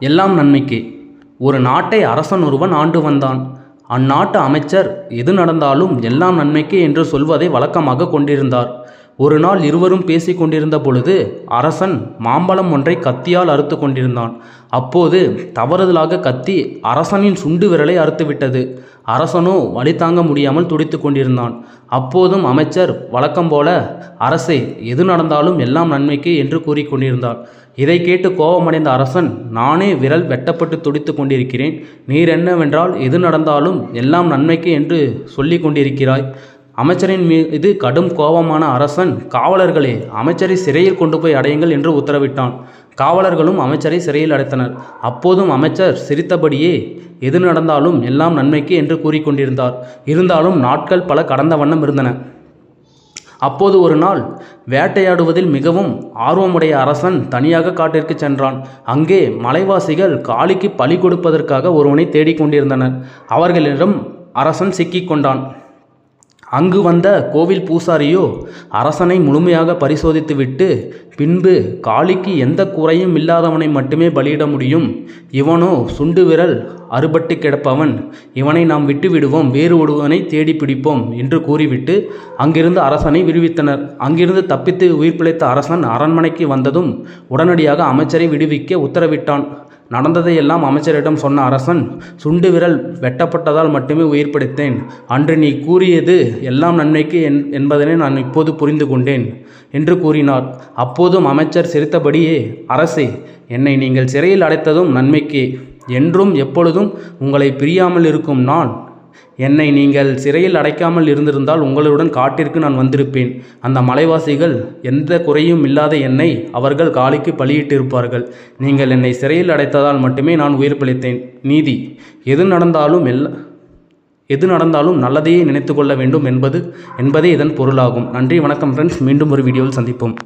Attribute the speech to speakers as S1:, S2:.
S1: எல்லாம் நன்மைக்கே. ஒரு நாட்டை அரசன் ஒருவன் ஆண்டு வந்தான். அந்நாட்டு அமைச்சர் எது நடந்தாலும் எல்லாம் நன்மைக்கே என்று சொல்வதை வழக்கமாக கொண்டிருந்தார். ஒரு நாள் இருவரும் பேசி கொண்டிருந்த பொழுது அரசன் மாம்பழம் ஒன்றை கத்தியால் அறுத்து கொண்டிருந்தான். அப்போது தவறுதலாக கத்தி அரசனின் சுண்டு விரலை அறுத்துவிட்டது. அரசனோ வலி தாங்க முடியாமல் துடித்து கொண்டிருந்தான். அப்போதும் அமைச்சர் வழக்கம் போல, அரசே, எது நடந்தாலும் எல்லாம் நன்மைக்கே என்று கூறிக்கொண்டிருந்தார். இதை கேட்டு கோபமடைந்த அரசன், நானே விரல் வெட்டப்பட்டு துடித்து கொண்டிருக்கிறேன், நீர் என்னவென்றால் எது நடந்தாலும் எல்லாம் நன்மைக்கே என்று சொல்லி கொண்டிருக்கிறாய்? அமைச்சரின் மீது கடும் கோபமான அரசன், காவலர்களே, அமைச்சரை சிறையில் கொண்டு போய் அடையுங்கள் என்று உத்தரவிட்டான். காவலர்களும் அமைச்சரை சிறையில் அடைத்தனர். அப்போதும் அமைச்சர் சிரித்தபடியே எது நடந்தாலும் எல்லாம் நன்மைக்கே என்று கூறிக்கொண்டிருந்தார். இருந்தாலும் நாட்கள் பல கடந்த வண்ணம் இருந்தன. அப்போது ஒரு நாள் வேட்டையாடுவதில் மிகவும் ஆர்வமுடைய அரசன் தனியாக காட்டிற்கு சென்றான். அங்கே மலைவாசிகள் காளிக்கு பலி கொடுப்பதற்காக ஒருவனை தேடிக்கொண்டிருந்தனர். அவர்களிடம் அரசன் சிக்கிக்கொண்டான். அங்கு வந்த கோவில் பூசாரியோ அரசனை முழுமையாக பரிசோதித்துவிட்டு, பின்பு காளிக்கு எந்த குறையும் இல்லாதவனை மட்டுமே பலியிட முடியும், இவனோ சுண்டு விரல் அறுபட்டு கிடப்பவன், இவனை நாம் விட்டு விடுவோம், வேறு ஒருவனை தேடி பிடிப்போம் என்று கூறிவிட்டு அங்கிருந்து அரசனை விடுவித்தனர். அங்கிருந்து தப்பித்து உயிர் பிழைத்த அரசன் அரண்மனைக்கு வந்ததும் உடனடியாக அமைச்சரை விடுவிக்க உத்தரவிட்டான். நடந்ததையெல்லாம் அமைச்சரிடம் சொன்ன அரசன், சுண்டு விரல் வெட்டப்பட்டதால் மட்டுமே உயிர் பிழைத்தேன். அன்று நீ கூறியது எல்லாம் நன்மைக்கு என்பதனை நான் இப்போது புரிந்து கொண்டேன் என்று கூறினார். அப்போதும் அமைச்சர் சிரித்தபடியே, அரசே, என்னை நீங்கள் சிறையில் அடைத்ததும் நன்மைக்கே. என்றும் எப்பொழுதும் உங்களை பிரியாமல் இருக்கும் நான், என்னை நீங்கள் சிறையில் அடைக்காமல் இருந்திருந்தால் உங்களுடன் காட்டிற்கு நான் வந்திருப்பேன். அந்த மலைவாசிகள் எந்த குறையும் இல்லாத என்னை அவர்கள் காளிக்கு பலியிட்டிருப்பார்கள். நீங்கள் என்னை சிறையில் அடைத்ததால் மட்டுமே நான் உயிர் பிழைத்தேன். நீதி, எது நடந்தாலும் நல்லதையே நினைத்து கொள்ள வேண்டும் என்பதே இதன் பொருளாகும். நன்றி, வணக்கம் ஃப்ரெண்ட்ஸ். மீண்டும் ஒரு வீடியோவில் சந்திப்போம்.